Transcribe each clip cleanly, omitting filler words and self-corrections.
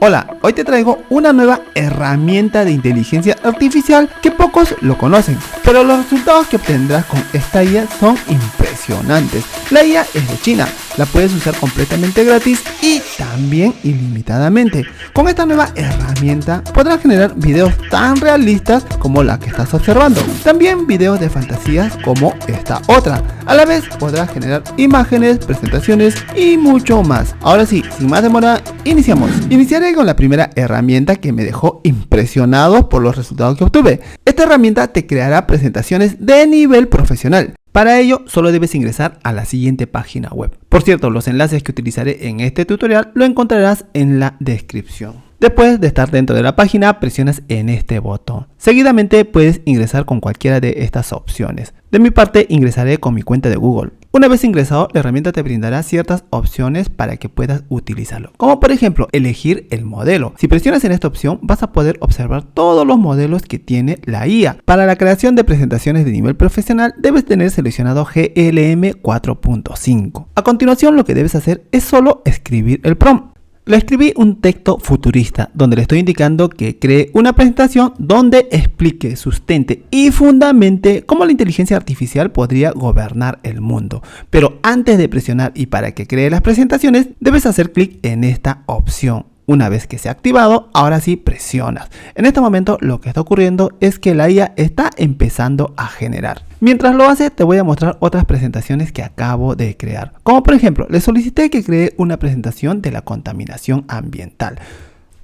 Hola, hoy te traigo una nueva herramienta de inteligencia artificial que pocos lo conocen, pero los resultados que obtendrás con esta IA son impresionantes. La IA es de China, la puedes usar completamente gratis y también ilimitadamente. Con esta nueva herramienta podrás generar videos tan realistas como la que estás observando, también videos de fantasías como esta otra. A la vez podrás generar imágenes, presentaciones y mucho más. Ahora sí, sin más demora, iniciamos. Iniciaré con la primera herramienta que me dejó impresionado por los resultados que obtuve. Esta herramienta te creará presentaciones de nivel profesional. Para ello, solo debes ingresar a la siguiente página web. Por cierto, los enlaces que utilizaré en este tutorial lo encontrarás en la descripción. Después de estar dentro de la página, presionas en este botón. Seguidamente puedes ingresar con cualquiera de estas opciones. De mi parte, ingresaré con mi cuenta de Google. Una vez ingresado, la herramienta te brindará ciertas opciones para que puedas utilizarlo, como por ejemplo, elegir el modelo. Si presionas en esta opción, vas a poder observar todos los modelos que tiene la IA. Para la creación de presentaciones de nivel profesional, debes tener seleccionado GLM 4.5. A continuación, lo que debes hacer es solo escribir el prompt. Le escribí un texto futurista donde le estoy indicando que cree una presentación donde explique, sustente y fundamente cómo la inteligencia artificial podría gobernar el mundo. Pero antes de presionar y para que cree las presentaciones, debes hacer clic en esta opción. Una vez que se ha activado, ahora sí presionas. En este momento lo que está ocurriendo es que la IA está empezando a generar. Mientras lo hace, te voy a mostrar otras presentaciones que acabo de crear. Como por ejemplo, le solicité que cree una presentación de la contaminación ambiental.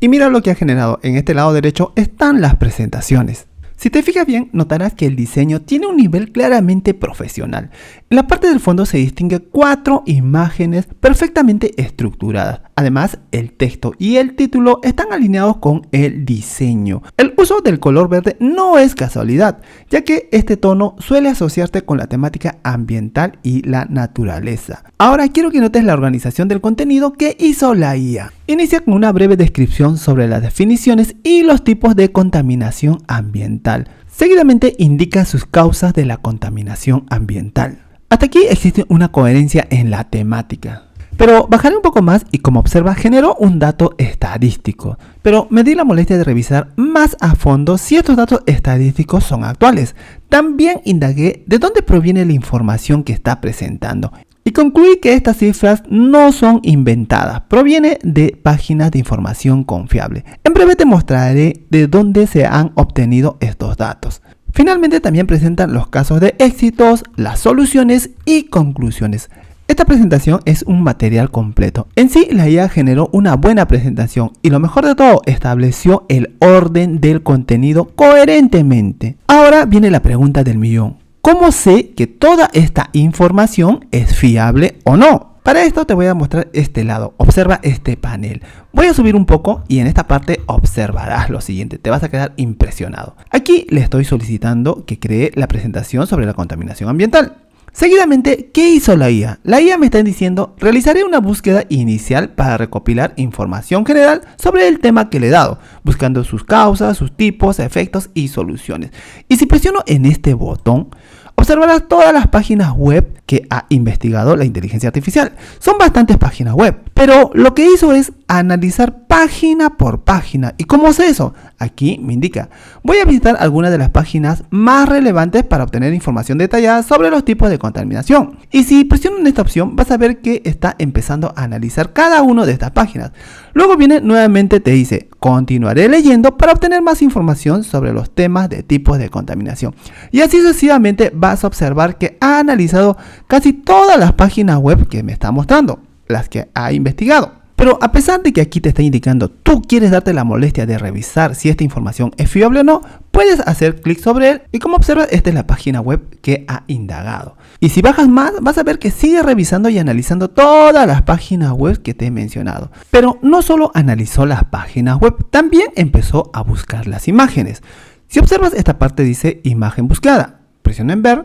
Y mira lo que ha generado. En este lado derecho están las presentaciones. Si te fijas bien, notarás que el diseño tiene un nivel claramente profesional. En la parte del fondo se distinguen 4 imágenes perfectamente estructuradas. Además, el texto y el título están alineados con el diseño. El uso del color verde no es casualidad, ya que este tono suele asociarse con la temática ambiental y la naturaleza. Ahora quiero que notes la organización del contenido que hizo la IA. Inicia con una breve descripción sobre las definiciones y los tipos de contaminación ambiental. Seguidamente indica sus causas de la contaminación ambiental. Hasta aquí existe una coherencia en la temática. Pero bajaré un poco más y como observa generó un dato estadístico. Pero me di la molestia de revisar más a fondo si estos datos estadísticos son actuales. También indagué de dónde proviene la información que está presentando. Y concluí que estas cifras no son inventadas, proviene de páginas de información confiable. En breve te mostraré de dónde se han obtenido estos datos. Finalmente también presentan los casos de éxitos, las soluciones y conclusiones. Esta presentación es un material completo. En sí, la IA generó una buena presentación y lo mejor de todo, estableció el orden del contenido coherentemente. Ahora viene la pregunta del millón. ¿Cómo sé que toda esta información es fiable o no? Para esto te voy a mostrar este lado. Observa este panel. Voy a subir un poco y en esta parte observarás lo siguiente. Te vas a quedar impresionado. Aquí le estoy solicitando que cree la presentación sobre la contaminación ambiental. Seguidamente, ¿qué hizo la IA? La IA me está diciendo, realizaré una búsqueda inicial para recopilar información general sobre el tema que le he dado, buscando sus causas, sus tipos, efectos y soluciones. Y si presiono en este botón, observarás todas las páginas web que ha investigado la inteligencia artificial. Son bastantes páginas web, pero lo que hizo es analizar página por página. ¿Y cómo hace eso? Aquí me indica. Voy a visitar algunas de las páginas más relevantes para obtener información detallada sobre los tipos de contaminación. Y si presiono en esta opción, vas a ver que está empezando a analizar cada una de estas páginas. Luego viene nuevamente, te dice, continuaré leyendo para obtener más información sobre los temas de tipos de contaminación. Y así sucesivamente vas a observar que ha analizado casi todas las páginas web que me está mostrando, las que ha investigado. Pero a pesar de que aquí te está indicando, tú quieres darte la molestia de revisar si esta información es fiable o no, puedes hacer clic sobre él y como observas, esta es la página web que ha indagado. Y si bajas más, vas a ver que sigue revisando y analizando todas las páginas web que te he mencionado. Pero no solo analizó las páginas web, también empezó a buscar las imágenes. Si observas esta parte dice imagen buscada, presiona en ver.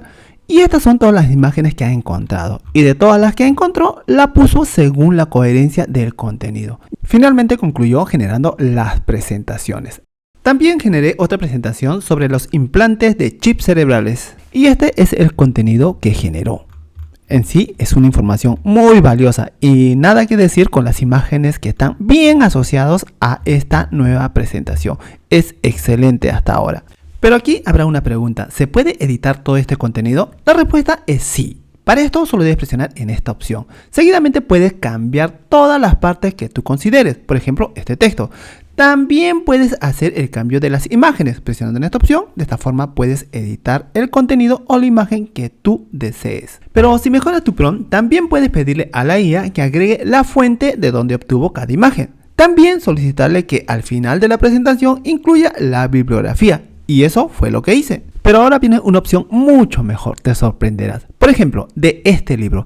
Y estas son todas las imágenes que ha encontrado. Y de todas las que encontró, la puso según la coherencia del contenido. Finalmente concluyó generando las presentaciones. También generé otra presentación sobre los implantes de chips cerebrales. Y este es el contenido que generó. En sí es una información muy valiosa y nada que decir con las imágenes que están bien asociados a esta nueva presentación. Es excelente hasta ahora. Pero aquí habrá una pregunta, ¿se puede editar todo este contenido? La respuesta es sí. Para esto solo debes presionar en esta opción. Seguidamente puedes cambiar todas las partes que tú consideres, por ejemplo este texto. También puedes hacer el cambio de las imágenes presionando en esta opción. De esta forma puedes editar el contenido o la imagen que tú desees. Pero si mejoras tu prompt, también puedes pedirle a la IA que agregue la fuente de donde obtuvo cada imagen. También solicitarle que al final de la presentación incluya la bibliografía. Y eso fue lo que hice. Pero ahora viene una opción mucho mejor, te sorprenderás. Por ejemplo, de este libro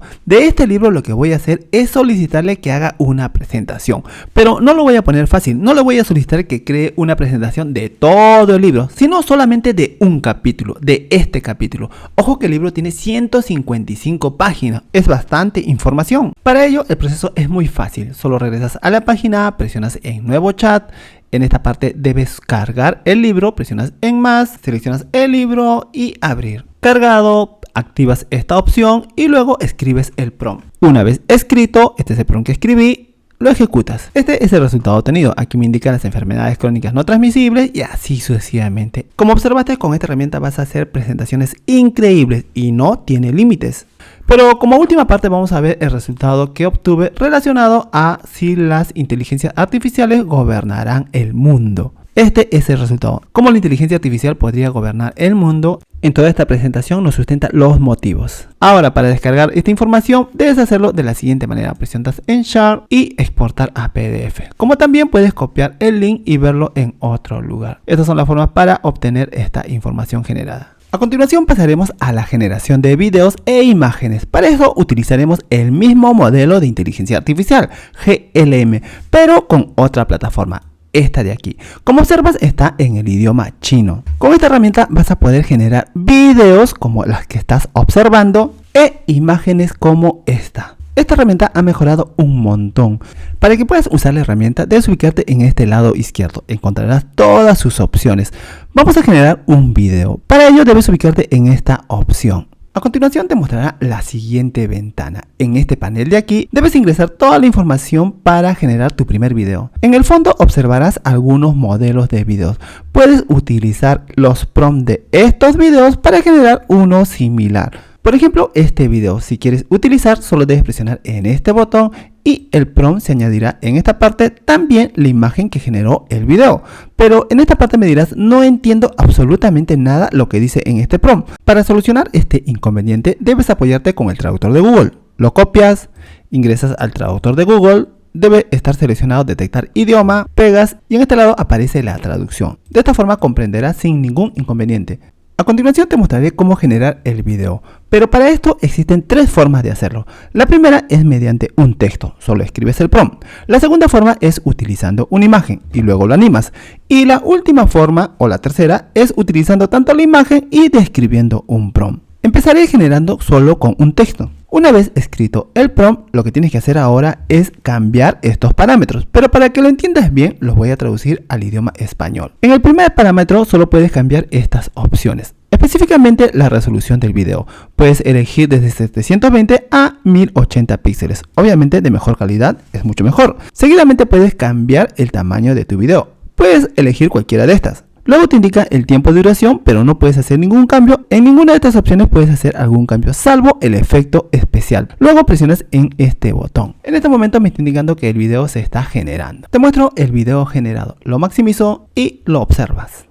lo que voy a hacer es solicitarle que haga una presentación. Pero no lo voy a poner fácil, no le voy a solicitar que cree una presentación de todo el libro, sino solamente de un capítulo, de este capítulo. Ojo que el libro tiene 155 páginas, es bastante información. Para ello el proceso es muy fácil, solo regresas a la página, presionas en nuevo chat. En esta parte debes cargar el libro, presionas en más, seleccionas el libro y abrir. Cargado, activas esta opción y luego escribes el prompt. Una vez escrito, este es el prompt que escribí, lo ejecutas. Este es el resultado obtenido. Aquí me indica las enfermedades crónicas no transmisibles y así sucesivamente. Como observaste, con esta herramienta vas a hacer presentaciones increíbles y no tiene límites. Pero como última parte vamos a ver el resultado que obtuve relacionado a si las inteligencias artificiales gobernarán el mundo. Este es el resultado. Cómo la inteligencia artificial podría gobernar el mundo. En toda esta presentación nos sustenta los motivos. Ahora, para descargar esta información debes hacerlo de la siguiente manera. Presionas en Share y exportar a PDF. Como también puedes copiar el link y verlo en otro lugar. Estas son las formas para obtener esta información generada. A continuación pasaremos a la generación de videos e imágenes. Para eso utilizaremos el mismo modelo de inteligencia artificial, GLM, pero con otra plataforma, esta de aquí. Como observas, está en el idioma chino. Con esta herramienta vas a poder generar videos como las que estás observando e imágenes como esta. Esta herramienta ha mejorado un montón. Para que puedas usar la herramienta debes ubicarte en este lado izquierdo. Encontrarás todas sus opciones. Vamos a generar un video. Para ello debes ubicarte en esta opción. A continuación te mostrará la siguiente ventana. En este panel de aquí debes ingresar toda la información para generar tu primer video. En el fondo observarás algunos modelos de videos. Puedes utilizar los prompts de estos videos para generar uno similar. Por ejemplo, este video, si quieres utilizar, solo debes presionar en este botón y el prompt se añadirá en esta parte también la imagen que generó el video. Pero en esta parte me dirás, no entiendo absolutamente nada lo que dice en este prompt. Para solucionar este inconveniente, debes apoyarte con el traductor de Google. Lo copias, ingresas al traductor de Google, debe estar seleccionado detectar idioma, pegas y en este lado aparece la traducción. De esta forma comprenderás sin ningún inconveniente. A continuación te mostraré cómo generar el video, pero para esto existen tres formas de hacerlo. La primera es mediante un texto, solo escribes el prompt. La segunda forma es utilizando una imagen y luego lo animas. Y la última forma, o la tercera, es utilizando tanto la imagen y describiendo un prompt. Empezaré generando solo con un texto. Una vez escrito el prompt, lo que tienes que hacer ahora es cambiar estos parámetros, pero para que lo entiendas bien, los voy a traducir al idioma español. En el primer parámetro solo puedes cambiar estas opciones, específicamente la resolución del video. Puedes elegir desde 720 a 1080 píxeles, obviamente de mejor calidad es mucho mejor. Seguidamente puedes cambiar el tamaño de tu video, puedes elegir cualquiera de estas. Luego te indica el tiempo de duración, pero no puedes hacer ningún cambio. En ninguna de estas opciones puedes hacer algún cambio, salvo el efecto especial. Luego presionas en este botón. En este momento me está indicando que el video se está generando. Te muestro el video generado. Lo maximizo y lo observas.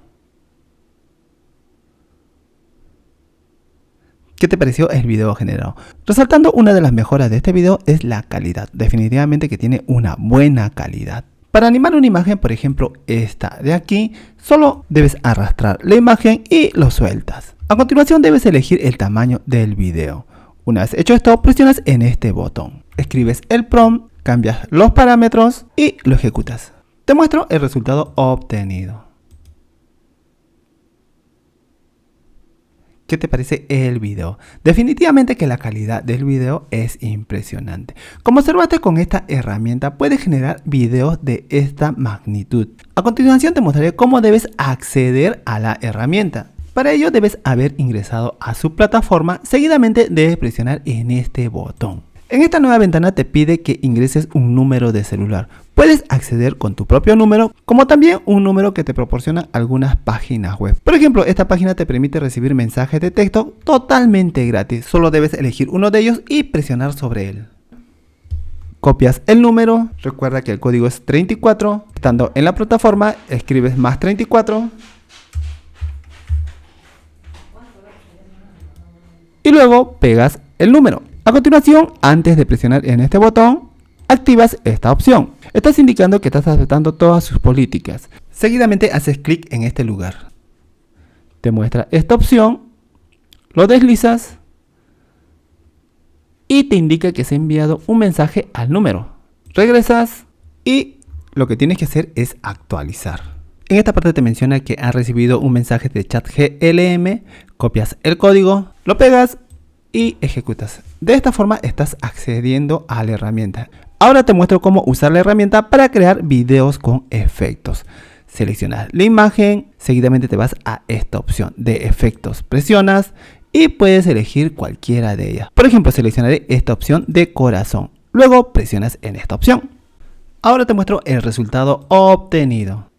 ¿Qué te pareció el video generado? Resaltando, una de las mejoras de este video es la calidad. Definitivamente que tiene una buena calidad. Para animar una imagen, por ejemplo esta de aquí, solo debes arrastrar la imagen y lo sueltas. A continuación debes elegir el tamaño del video. Una vez hecho esto, presionas en este botón. Escribes el prompt, cambias los parámetros y lo ejecutas. Te muestro el resultado obtenido. ¿Qué te parece el video? Definitivamente que la calidad del video es impresionante. Como observaste, con esta herramienta puedes generar videos de esta magnitud. A continuación te mostraré cómo debes acceder a la herramienta. Para ello debes haber ingresado a su plataforma, seguidamente debes presionar en este botón. En esta nueva ventana te pide que ingreses un número de celular. Puedes acceder con tu propio número, como también un número que te proporciona algunas páginas web. Por ejemplo, esta página te permite recibir mensajes de texto totalmente gratis. Solo debes elegir uno de ellos y presionar sobre él. Copias el número, recuerda que el código es 34. Estando en la plataforma, escribes más 34. Y luego pegas el número. A continuación, antes de presionar en este botón, activas esta opción. Estás indicando que estás aceptando todas sus políticas. Seguidamente haces clic en este lugar. Te muestra esta opción, lo deslizas y te indica que se ha enviado un mensaje al número. Regresas y lo que tienes que hacer es actualizar. En esta parte te menciona que has recibido un mensaje de chat GLM, copias el código, lo pegas y ejecutas. De esta forma estás accediendo a la herramienta. Ahora te muestro cómo usar la herramienta para crear videos con efectos. Seleccionas la imagen, seguidamente te vas a esta opción de efectos, presionas y puedes elegir cualquiera de ellas. Por ejemplo, seleccionaré esta opción de corazón. Luego presionas en esta opción. Ahora te muestro el resultado obtenido.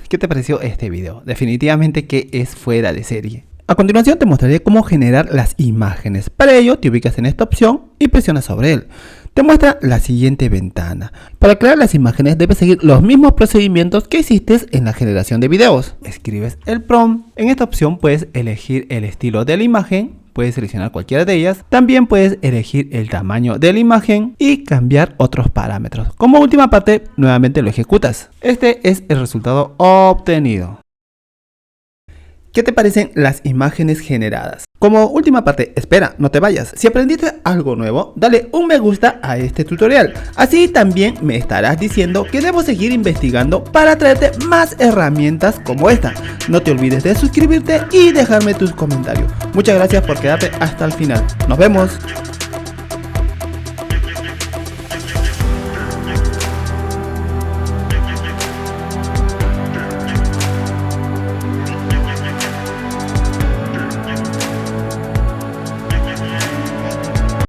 ¿Qué te pareció este video? Definitivamente que es fuera de serie. A continuación te mostraré cómo generar las imágenes. Para ello te ubicas en esta opción y presionas sobre él. Te muestra la siguiente ventana. Para crear las imágenes debes seguir los mismos procedimientos que hiciste en la generación de videos. Escribes el prompt. En esta opción puedes elegir el estilo de la imagen. Puedes seleccionar cualquiera de ellas. También puedes elegir el tamaño de la imagen y cambiar otros parámetros. Como última parte, nuevamente lo ejecutas. Este es el resultado obtenido. ¿Qué te parecen las imágenes generadas? Como última parte, espera, no te vayas. Si aprendiste algo nuevo, dale un me gusta a este tutorial. Así también me estarás diciendo que debo seguir investigando para traerte más herramientas como esta. No te olvides de suscribirte y dejarme tus comentarios. Muchas gracias por quedarte hasta el final. Nos vemos.